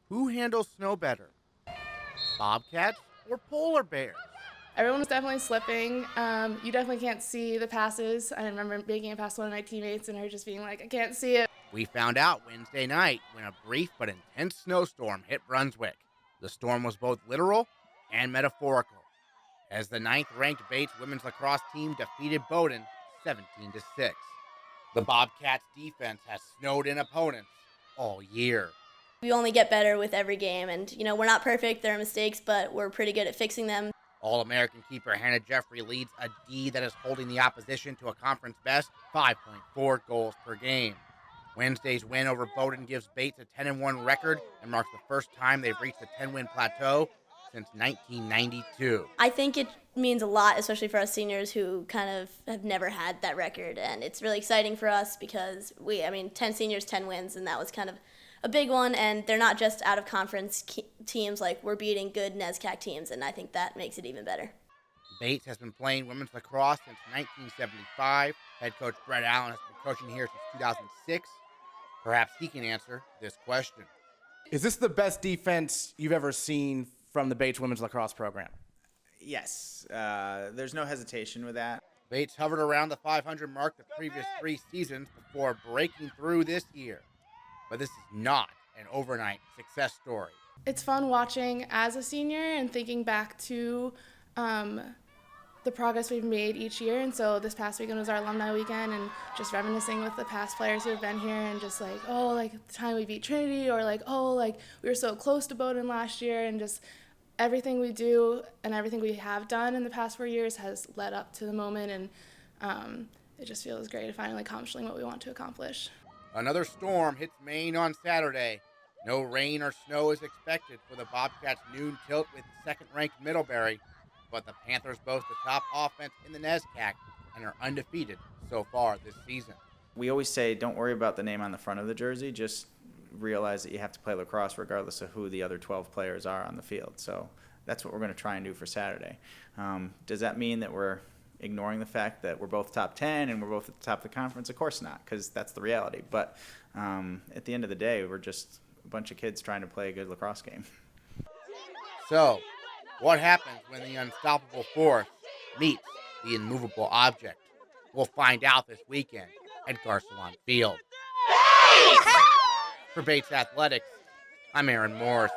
Who handles snow better, bobcats or polar bears? Everyone was definitely slipping. You definitely can't see the passes. I remember making it past one of my teammates and her just being like, I can't see it. We found out Wednesday night when a brief but intense snowstorm hit Brunswick. The storm was both literal and metaphorical, as the ninth-ranked Bates women's lacrosse team defeated Bowdoin 17-6. The Bobcats' defense has snowed in opponents all year. We only get better with every game, and we're not perfect. There are mistakes, but we're pretty good at fixing them. All-American keeper Hannah Jeffrey leads a D that is holding the opposition to a conference best 5.4 goals per game. Wednesday's win over Bowdoin gives Bates a 10-1 record and marks the first time they've reached the 10-win plateau since 1992. I think it means a lot, especially for us seniors who kind of have never had that record, and it's really exciting for us because 10 seniors, 10 wins, and that was kind of a big one, and they're not just out of conference teams, like we're beating good NESCAC teams, and I think that makes it even better. Bates has been playing women's lacrosse since 1975. Head coach Brett Allen has been coaching here since 2006. Perhaps he can answer this question. Is this the best defense you've ever seen from the Bates women's lacrosse program? Yes. There's no hesitation with that. Bates hovered around the 500 mark the previous 3 seasons before breaking through this year. But this is not an overnight success story. It's fun watching as a senior and thinking back to the progress we've made each year. And so this past weekend was our alumni weekend, and just reminiscing with the past players who have been here and just like, the time we beat Trinity, or we were so close to Bowdoin last year, and just everything we do and everything we have done in the past 4 years has led up to the moment, and it just feels great finally accomplishing what we want to accomplish. Another storm hits Maine on Saturday. No rain or snow is expected for the Bobcats' noon tilt with second-ranked Middlebury, but the Panthers boast the top offense in the NESCAC and are undefeated so far this season. We always say don't worry about the name on the front of the jersey, just realize that you have to play lacrosse regardless of who the other 12 players are on the field. So that's what we're going to try and do for Saturday. Does that mean that we're ignoring the fact that we're both top 10 and we're both at the top of the conference? Of course not, because that's the reality. But at the end of the day, we're just a bunch of kids trying to play a good lacrosse game. So, what happens when the unstoppable force meets the immovable object? We'll find out this weekend at Garcelon Field. For Bates Athletics, I'm Aaron Morris.